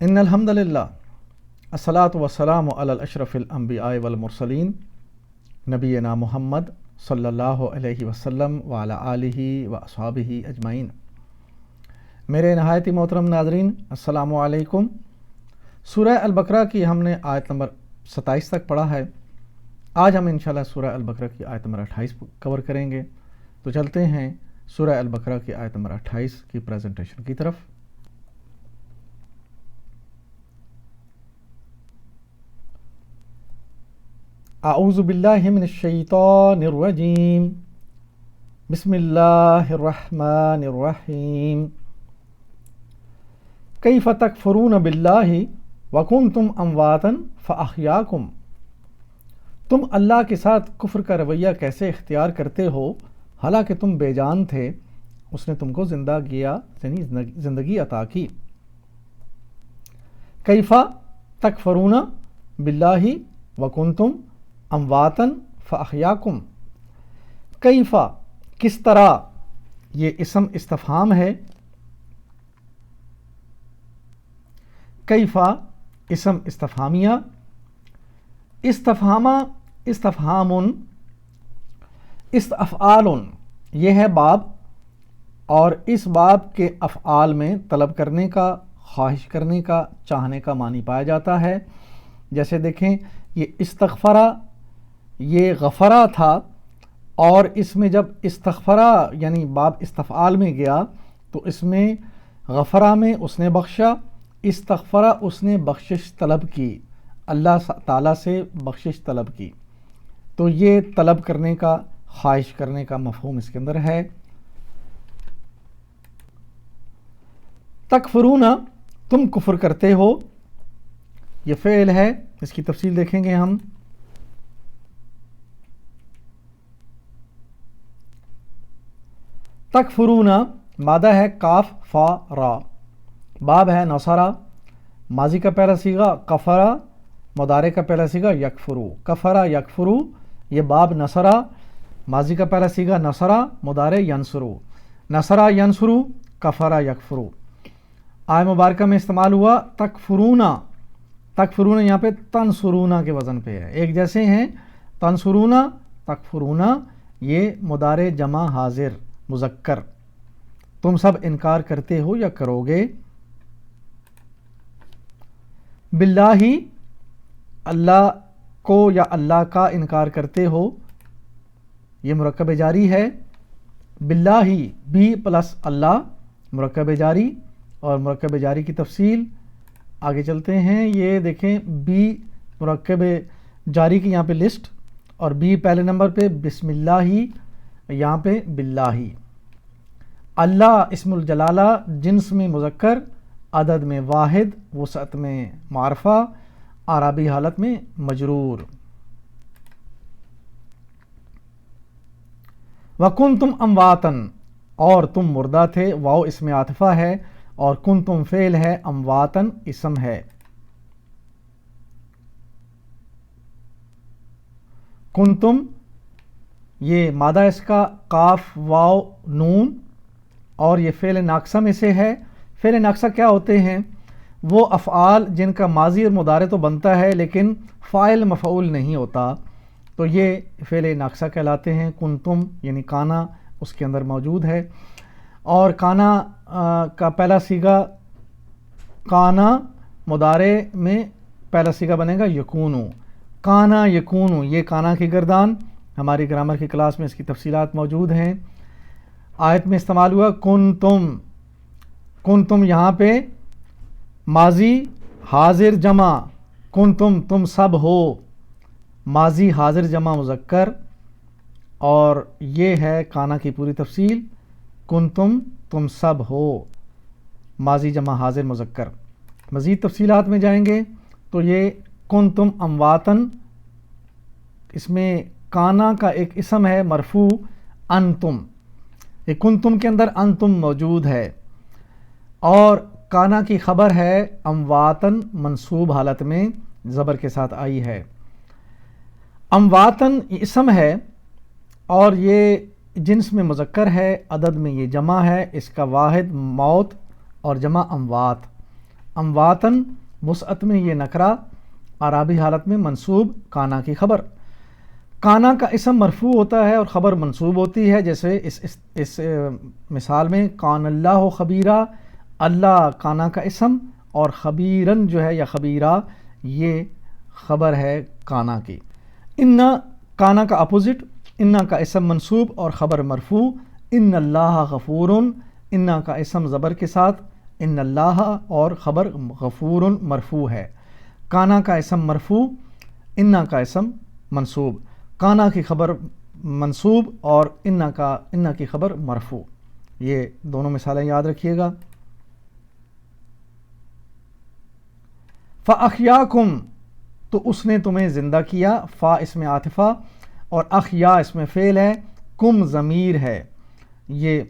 ان الحمد للہ الصلاۃ والسلام علی الاشرف الانبیاء والمرسلین نبینا محمد صلی اللہ علیہ وسلم وعلی آلہ واصحابہ اجمعین۔ میرے نہایت محترم ناظرین، السلام علیکم۔ سورہ البقرہ کی ہم نے آیت نمبر 27 تک پڑھا ہے۔ آج ہم انشاءاللہ سورہ البقرہ کی آیت نمبر 28 کور کریں گے۔ تو چلتے ہیں سورہ البقرہ کی آیت نمبر 28 کی پریزنٹیشن کی طرف۔ اعوذ باللہ من الشیطان الرجیم، بسم اللہ الرحمن الرحیم۔ کیف تکفرون باللہ وکنتم امواتا فاحیاکم، تم اللہ کے ساتھ کفر کا رویہ کیسے اختیار کرتے ہو حالانکہ تم بے جان تھے، اس نے تم کو زندہ کیا، یعنی زندگی عطا کی۔ کیف تکفرون باللہ وکنتم امواتا فاحیاکم، کیف کس طرح، یہ اسم استفہام ہے۔ کیف اسم استفہامیہ، استفہامہ استفہام استفعال، یہ ہے باب، اور اس باب کے افعال میں طلب کرنے کا، خواہش کرنے کا، چاہنے کا معنی پایا جاتا ہے۔ جیسے دیکھیں، یہ استغفرہ، یہ غفرہ تھا، اور اس میں جب استغفرہ یعنی باب استفعال میں گیا تو اس میں غفرہ میں اس نے بخشا، استغفرہ اس نے بخشش طلب کی، اللہ تعالیٰ سے بخشش طلب کی، تو یہ طلب کرنے کا، خواہش کرنے کا مفہوم اس کے اندر ہے۔ تکفرون، تم کفر کرتے ہو، یہ فعل ہے، اس کی تفصیل دیکھیں گے ہم۔ تکفرون مادہ ہے کاف فا را، باب ہے نصرہ، ماضی کا پہلا صیغہ کفرہ، مضارع کا پہلا صیغہ یکفرو، کفرہ یکفرو، یہ باب نصرہ، ماضی کا پہلا صیغہ نصرہ، مضارع ینصرو، نصرہ ینصرو، کفرہ یکفرو۔ آیہ مبارکہ میں استعمال ہوا تکفرون، تکفرون یہاں پہ تنصرون کے وزن پہ ہے، ایک جیسے ہیں، تنصرون، تکفرون، یہ مضارع جمع حاضر مذکر، تم سب انکار کرتے ہو یا کرو گے۔ باللہ، اللہ کو یا اللہ کا انکار کرتے ہو، یہ مرکب جاری ہے۔ باللہ بھی پلس اللہ، مرکب جاری، اور مرکب جاری کی تفصیل آگے چلتے ہیں۔ یہ دیکھیں، بی مرکب جاری کی یہاں پہ لسٹ، اور بی پہلے نمبر پہ، بسم اللہ یہاں پہ باللہ۔ اللہ اسم الجلالہ، جنس میں مذکر، عدد میں واحد، وسعت میں معرفہ، اعرابی حالت میں مجرور۔ وکنتم امواتا، اور تم مردہ تھے، واو اسم عاطفہ ہے، اور کنتم فعل ہے، امواتا اسم ہے۔ کنتم یہ مادہ اس کا قاف واو نون، اور یہ فعل ناقصہ میں سے ہے۔ فعل ناقصہ کیا ہوتے ہیں؟ وہ افعال جن کا ماضی اور مضارع تو بنتا ہے لیکن فاعل مفعول نہیں ہوتا، تو یہ فعل ناقصہ کہلاتے ہیں۔ کنتم یعنی کانا اس کے اندر موجود ہے، اور کانا کا پہلا صیغہ کانا، مضارع میں پہلا صیغہ بنے گا یکونو، کانا یکونو، یہ کانا کی گردان، ہماری گرامر کی کلاس میں اس کی تفصیلات موجود ہیں۔ آیت میں استعمال ہوا کنتم، کنتم یہاں پہ ماضی حاضر جمع، کنتم تم سب ہو، ماضی حاضر جمع مذکر، اور یہ ہے کانا کی پوری تفصیل، کنتم تم سب ہو، ماضی جمع حاضر مذکر۔ مزید تفصیلات میں جائیں گے تو یہ کنتم امواتن، اس میں کانا کا ایک اسم ہے مرفوع انتم، یہ کنتم کے اندر انتم موجود ہے، اور کانا کی خبر ہے امواتن، منصوب حالت میں زبر کے ساتھ آئی ہے۔ امواتن اسم ہے، اور یہ جنس میں مذکر ہے، عدد میں یہ جمع ہے، اس کا واحد موت اور جمع اموات۔ امواتن وسعت میں یہ نکرہ، اعرابی حالت میں منصوب، کانا کی خبر۔ کانا کا اسم مرفوع ہوتا ہے اور خبر منصوب ہوتی ہے، جیسے اس مثال میں کان اللہ خبیرہ، اللہ کانا کا اسم اور خبیرن جو ہے یا خبیرہ یہ خبر ہے کانا کی۔ انا کانا کا اپوزٹ، انا کا اسم منصوب اور خبر مرفوع، ان اللہ غفورن، انا کا اسم زبر کے ساتھ ان اللہ اور خبر غفور مرفوع ہے۔ کانا کا اسم مرفوع، انا کا اسم منصوب، کانا کی خبر منصوب اور انا کی خبر مرفوع۔ یہ دونوں مثالیں یاد رکھیے گا۔ فَأَحْيَاكُمْ، تو اس نے تمہیں زندہ کیا، فا اس میں عاطفہ اور احیا اس میں فعل ہے، کم ضمیر ہے، یہ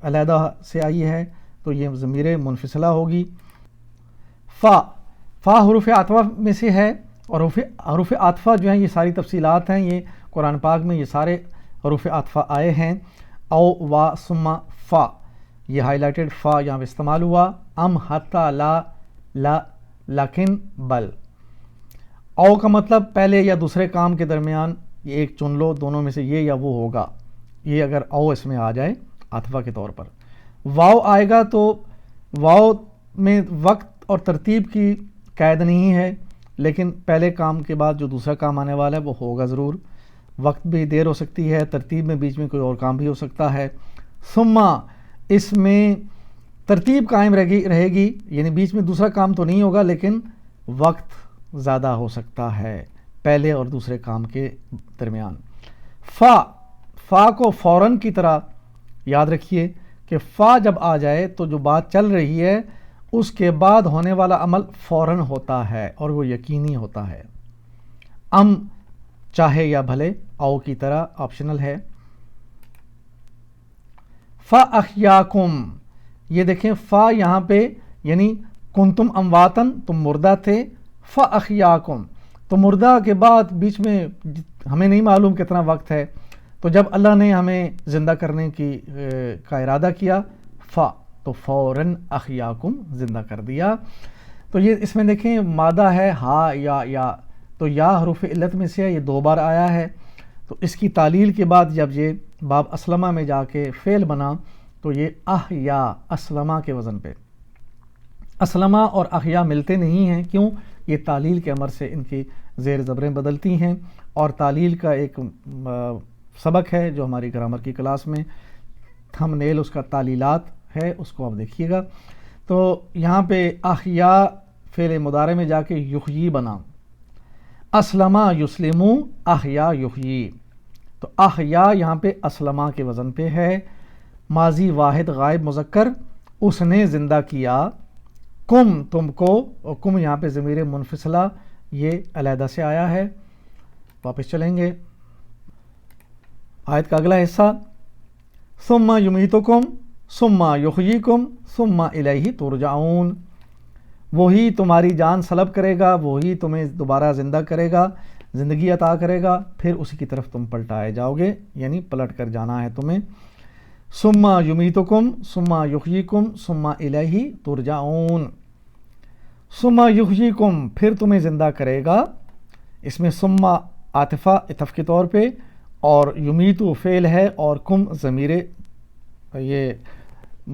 علیحدہ سے آئی ہے تو یہ ضمیر منفصلہ ہوگی۔ فا حروف عاطفہ میں سے ہے اور حروف عاطفہ جو ہیں یہ ساری تفصیلات ہیں، یہ قرآن پاک میں یہ سارے حروف عاطفہ آئے ہیں۔ او وا ثم فا، یہ ہائی لائٹڈ فا یہاں پہ استعمال ہوا، ام حتی لا لیکن بل۔ او کا مطلب پہلے یا دوسرے کام کے درمیان یہ ایک چن لو، دونوں میں سے یہ یا وہ ہوگا، یہ اگر او اس میں آ جائے عاطفہ کے طور پر۔ واو آئے گا تو واو میں وقت اور ترتیب کی قید نہیں ہے، لیکن پہلے کام کے بعد جو دوسرا کام آنے والا ہے وہ ہوگا ضرور، وقت بھی دیر ہو سکتی ہے، ترتیب میں بیچ میں کوئی اور کام بھی ہو سکتا ہے۔ ثم اس میں ترتیب قائم رہے گی، یعنی بیچ میں دوسرا کام تو نہیں ہوگا لیکن وقت زیادہ ہو سکتا ہے پہلے اور دوسرے کام کے درمیان۔ فا کو فوراً کی طرح یاد رکھیے کہ فا جب آ جائے تو جو بات چل رہی ہے اس کے بعد ہونے والا عمل فوراً ہوتا ہے اور وہ یقینی ہوتا ہے، ام چاہے یا بھلے، او کی طرح آپشنل ہے۔ فَأَحْيَاكُمْ، یہ دیکھیں فا یہاں پہ یعنی کنتم امواتن، تم مردہ تھے، فَأَحْيَاكُمْ، تو مردہ کے بعد بیچ میں ہمیں نہیں معلوم کتنا وقت ہے، تو جب اللہ نے ہمیں زندہ کرنے کا ارادہ کیا تو فوراً احیاکم زندہ کر دیا۔ تو یہ اس میں دیکھیں مادہ ہے ہا یا، تو یا حروف علت میں سے ہے، یہ 2 بار آیا ہے، تو اس کی تعلیل کے بعد جب یہ باب اسلمہ میں جا کے فعل بنا تو یہ احیا اسلمہ کے وزن پہ، اسلمہ اور احیا ملتے نہیں ہیں، کیوں؟ یہ تعلیل کے امر سے ان کی زیر زبریں بدلتی ہیں، اور تعلیل کا ایک سبق ہے جو ہماری گرامر کی کلاس میں تھم نیل اس کا تعلیلات ہے، اس کو آپ دیکھیے گا۔ تو یہاں پہ احیا فعل مضارع میں جا کے یحیی بنا، اسلمہ یسلمو احیا یحیی، تو احیا یہاں پہ اسلمہ کے وزن پہ ہے، ماضی واحد غائب مذکر، اس نے زندہ کیا، کم تم کو، اور کم یہاں پہ ضمیر منفصلہ یہ علیحدہ سے آیا ہے۔ واپس چلیں گے آیت کا اگلا حصہ، ثم یمیتکم ثم یحییکم ثم الیہ ترجعون، وہی تمہاری جان سلب کرے گا، وہی تمہیں دوبارہ زندہ کرے گا، زندگی عطا کرے گا، پھر اسی کی طرف تم پلٹائے جاؤ گے، یعنی پلٹ کر جانا ہے تمہیں۔ ثم یمیتکم ثم یحییکم ثم الیہ ترجعون، ثم یحییکم پھر تمہیں زندہ کرے گا، اس میں ثم عاطفہ عطف کے طور پہ، اور یمیتو فعل ہے اور کم ضمیر یہ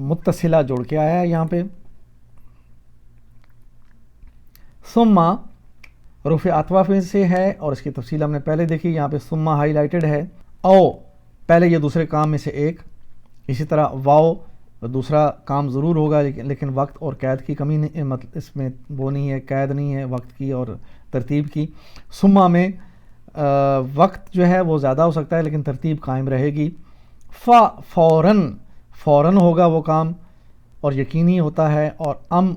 متصلہ جوڑ کے آیا ہے یہاں پہ۔ ثم حروف عاطفہ میں سے ہے اور اس کی تفصیل ہم نے پہلے دیکھی، یہاں پہ ثم ہائی لائٹڈ ہے، او پہلے یہ دوسرے کام میں سے ایک، اسی طرح واو دوسرا کام ضرور ہوگا لیکن وقت اور قید کی کمی نہیں، مطلب اس میں وہ نہیں ہے، قید نہیں ہے وقت کی اور ترتیب کی۔ ثم میں وقت جو ہے وہ زیادہ ہو سکتا ہے لیکن ترتیب قائم رہے گی۔ فوراً ہوگا وہ کام اور یقینی ہوتا ہے، اور ام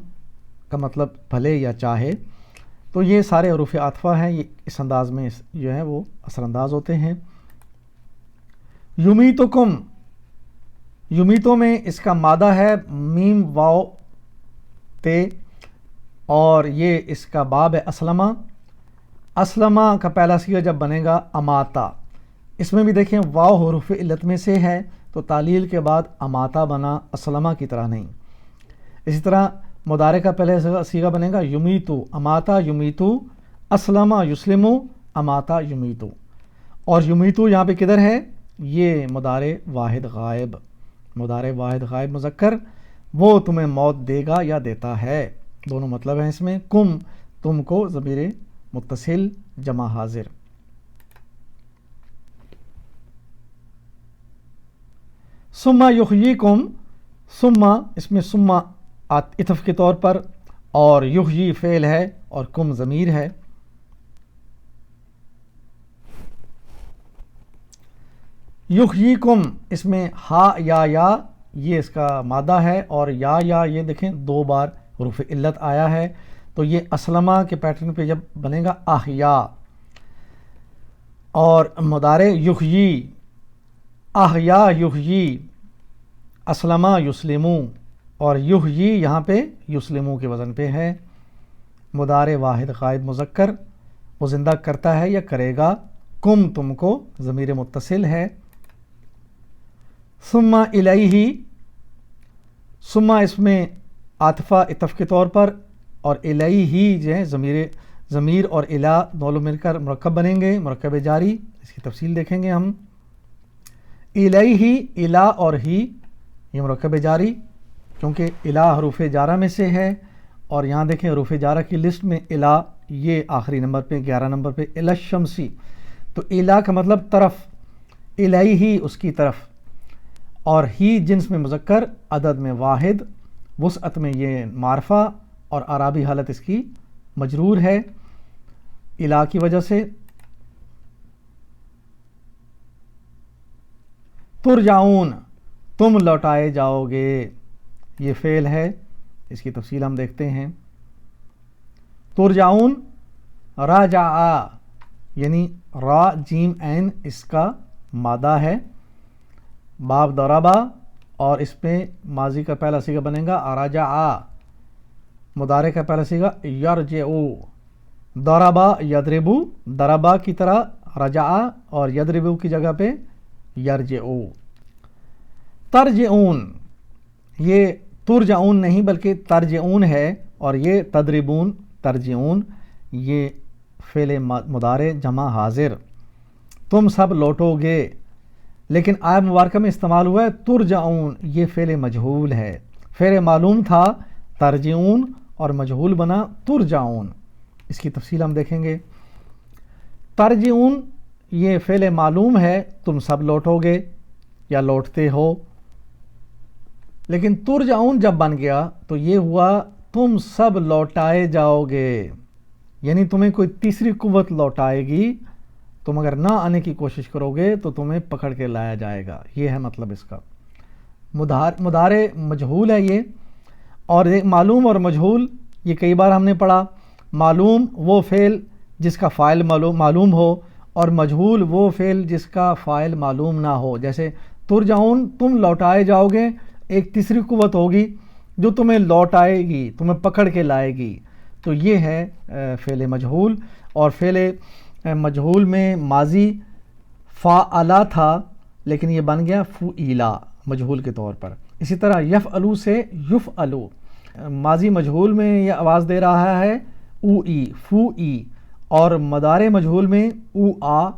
کا مطلب بھلے یا چاہے، تو یہ سارے حروف عاطفہ ہیں، یہ اس انداز میں جو ہے وہ اثر انداز ہوتے ہیں۔ یمیتکم، یمیتو میں اس کا مادہ ہے میم واو تے، اور یہ اس کا باب ہے اسلمہ۔ اسلمہ کا پہلا صیغہ جب بنے گا اماتا، اس میں بھی دیکھیں واو حروف علت میں سے ہے تو تعلیل کے بعد اماتا بنا، اسلمہ کی طرح نہیں۔ اسی طرح مضارع کا پہلے صیغہ بنے گا یمیتو، اماتا یمیتو، اسلم یسلم، اماتا یمیتو. اور یمیتو یہاں پہ کدھر ہے؟ یہ مضارع واحد غائب، مضارع واحد غائب مذکر، وہ تمہیں موت دے گا یا دیتا ہے. دونوں مطلب ہیں اس میں. کم تم کو ضمیر متصل جمع حاضر. ثم یحییکم، ثم اس میں ثم عطف کے طور پر، اور یحیی فعل ہے اور کم ضمیر ہے. یحییکم اس میں ہا یا یہ اس کا مادہ ہے، اور یا یہ دیکھیں 2 بار حروف علت آیا ہے. تو یہ اسلمہ کے پیٹرن پہ جب بنے گا احیا، اور مضارع یحیی، احیا یحیی، اسلمہ یسلمو، اور یحیی یہاں پہ یسلمو کے وزن پہ ہے. مضارع واحد غائب مذکر، وہ زندہ کرتا ہے یا کرے گا. کم تم کو ضمیر متصل ہے. ثم الیہ، ثم اس میں عاطفہ عطف کے طور پر، اور الیہ جو ہے ضمیر اور الا دونوں مل کر مرکب بنیں گے، مرکب جاری. اس کی تفصیل دیکھیں گے ہم. الیہ، الا اور ہی یہ مرکب جاری، کیونکہ الا حروف جارہ میں سے ہے. اور یہاں دیکھیں حروف جارہ کی لسٹ میں الا یہ آخری نمبر پہ 11 نمبر پہ، الی الشمسی. تو الا کا مطلب طرف، الیہ اس کی طرف، اور ہی جنس میں مذکر، عدد میں واحد، وسعت میں یہ معرفہ، اور اعرابی حالت اس کی مجرور ہے الا کی وجہ سے. ترجعون، تم لوٹائے جاؤ گے، یہ فعل ہے. اس کی تفصیل ہم دیکھتے ہیں. ترجعون راجع، یعنی را جیم عین اس کا مادہ ہے. باب ضربا، اور اس پہ ماضی کا پہلا صیغہ بنے گا راجع، مضارع کا پہلا صیغہ یرجعو. ضربا یضربو، ضربا کی طرح رجع، اور یضربو کی جگہ پہ یرجعو. ترجعون، یہ ترجعون نہیں بلکہ ترجعون ہے، اور یہ تضربون، ترجعون یہ فعل مضارع جمع حاضر. تم سب لوٹو گے، لیکن آیت مبارکہ میں استعمال ہوا ہے ترجعون، یہ فعل مجہول ہے. فعل معلوم تھا ترجعون، اور مجہول بنا ترجعون. اس کی تفصیل ہم دیکھیں گے. ترجعون یہ فعل معلوم ہے، تم سب لوٹو گے یا لوٹتے ہو. لیکن ترجعون جب بن گیا تو یہ ہوا تم سب لوٹائے جاؤ گے، یعنی تمہیں کوئی تیسری قوت لوٹائے گی. تم اگر نہ آنے کی کوشش کرو گے تو تمہیں پکڑ کے لایا جائے گا. یہ ہے مطلب اس کا. مضارع مجہول ہے یہ. اور معلوم اور مجہول یہ کئی بار ہم نے پڑھا. معلوم وہ فعل جس کا فاعل معلوم ہو، اور مجہول وہ فعل جس کا فاعل معلوم نہ ہو. جیسے ترجعون تم لوٹائے جاؤ گے، ایک تیسری قوت ہوگی جو تمہیں لوٹائے گی، تمہیں پکڑ کے لائے گی. تو یہ ہے فعل مجہول. اور فعل مجہول میں ماضی فاعلا تھا، لیکن یہ بن گیا فعیلا مجہول کے طور پر. اسی طرح یفعلو سے یفعلو، ماضی مجہول میں یہ آواز دے رہا ہے او ای، فو ای. اور مضارع مجہول میں او آ،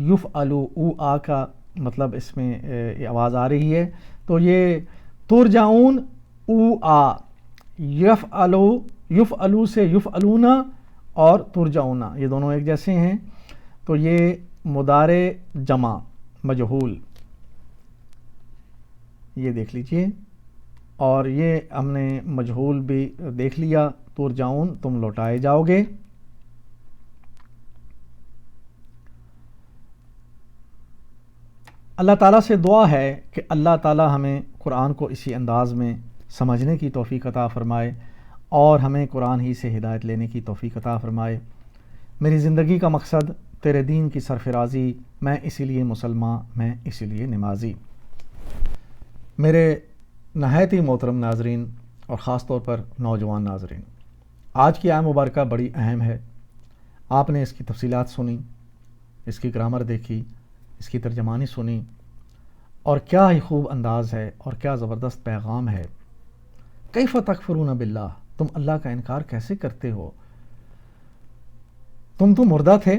یفعلو، او آ کا مطلب اس میں یہ آواز آ رہی ہے. تو یہ ترجعون او آ، یفعلو سے یفعلونا، اور ترجعونا یہ دونوں ایک جیسے ہیں. تو یہ مضارع جمع مجہول یہ دیکھ لیجئے. اور یہ ہم نے مجہول بھی دیکھ لیا، ترجعون تم لوٹائے جاؤ گے. اللہ تعالیٰ سے دعا ہے کہ اللہ تعالیٰ ہمیں قرآن کو اسی انداز میں سمجھنے کی توفیق عطا فرمائے، اور ہمیں قرآن ہی سے ہدایت لینے کی توفیق عطا فرمائے. میری زندگی کا مقصد تیرے دین کی سرفرازی، میں اسی لیے مسلمان، میں اسی لیے نمازی. میرے نہایت ہی محترم ناظرین، اور خاص طور پر نوجوان ناظرین، آج کی آیت مبارکہ بڑی اہم ہے. آپ نے اس کی تفصیلات سنی، اس کی گرامر دیکھی، اس کی ترجمانی سنی، اور کیا ہی خوب انداز ہے اور کیا زبردست پیغام ہے. کیف تکفرون باللہ، تم اللہ کا انکار کیسے کرتے ہو؟ تم تو مردہ تھے،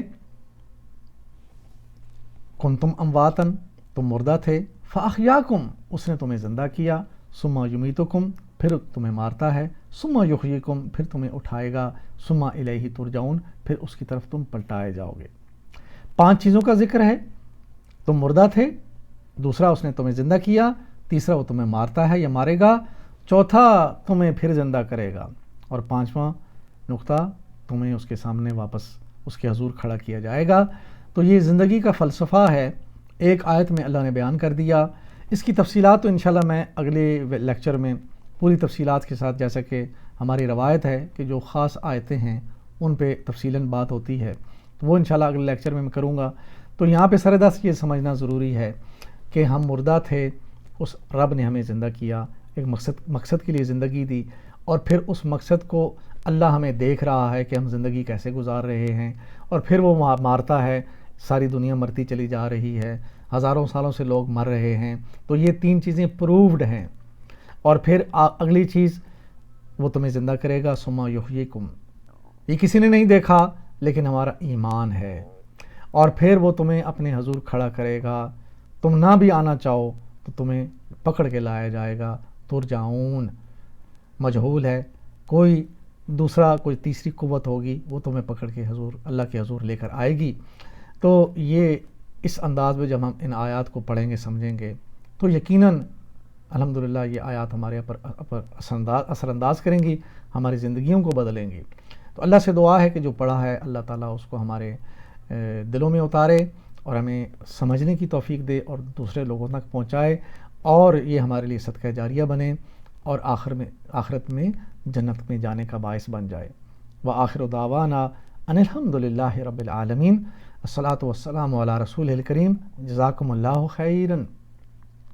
کنتم امواتن، تم مردہ تھے، فاحیاکم، اس نے تمہیں زندہ کیا، ثم یمیتکم، پھر تمہیں مارتا ہے، ثم یحییکم، پھر تمہیں اٹھائے گا، ثم الیہ ترجعون، پھر اس کی طرف تم پلٹائے جاؤ گے۔ 5 چیزوں کا ذکر ہے، تم مردہ تھے، دوسرا اس نے تمہیں زندہ کیا، تیسرا وہ تمہیں مارتا ہے یا مارے گا، چوتھا تمہیں پھر زندہ کرے گا، اور 5واں نقطہ تمہیں اس کے سامنے واپس اس کے حضور کھڑا کیا جائے گا۔ تو یہ زندگی کا فلسفہ ہے، ایک آیت میں اللہ نے بیان کر دیا۔ اس کی تفصیلات تو انشاءاللہ میں اگلے لیکچر میں پوری تفصیلات کے ساتھ، جیسا کہ ہماری روایت ہے کہ جو خاص آیتیں ہیں ان پہ تفصیلاً بات ہوتی ہے، تو وہ انشاءاللہ اگلے لیکچر میں کروں گا۔ تو یہاں پہ سر دست یہ سمجھنا ضروری ہے کہ ہم مردہ تھے، اس رب نے ہمیں زندہ کیا، ایک مقصد کے لیے زندگی دی، اور پھر اس مقصد کو اللہ ہمیں دیکھ رہا ہے کہ ہم زندگی کیسے گزار رہے ہیں، اور پھر وہ مارتا ہے، ساری دنیا مرتی چلی جا رہی ہے، ہزاروں سالوں سے لوگ مر رہے ہیں۔ تو یہ 3 چیزیں پرووڈ ہیں، اور پھر اگلی چیز وہ تمہیں زندہ کرے گا، ثم یحییکم، یہ کسی نے نہیں دیکھا لیکن ہمارا ایمان ہے، اور پھر وہ تمہیں اپنے حضور کھڑا کرے گا، تم نہ بھی آنا چاہو تو تمہیں پکڑ کے لایا جائے گا، ترجعون مجہول ہے، کوئی تیسری قوت ہوگی وہ تمہیں پکڑ کے حضور اللہ کے حضور لے کر آئے گی۔ تو یہ اس انداز میں جب ہم ان آیات کو پڑھیں گے سمجھیں گے تو یقیناً الحمدللہ یہ آیات ہمارے اوپر اثر انداز کریں گی، ہماری زندگیوں کو بدلیں گی۔ تو اللہ سے دعا ہے کہ جو پڑھا ہے اللہ تعالیٰ اس کو ہمارے دلوں میں اتارے اور ہمیں سمجھنے کی توفیق دے اور دوسرے لوگوں تک پہنچائے، اور یہ ہمارے لیے صدقہ جاریہ بنے اور آخرت میں جنت میں جانے کا باعث بن جائے۔ وآخر دعوانا ان الحمدللہ رب العالمین، الصلاۃ والسلام علی رسول الکریم، جزاکم اللہ خیرا۔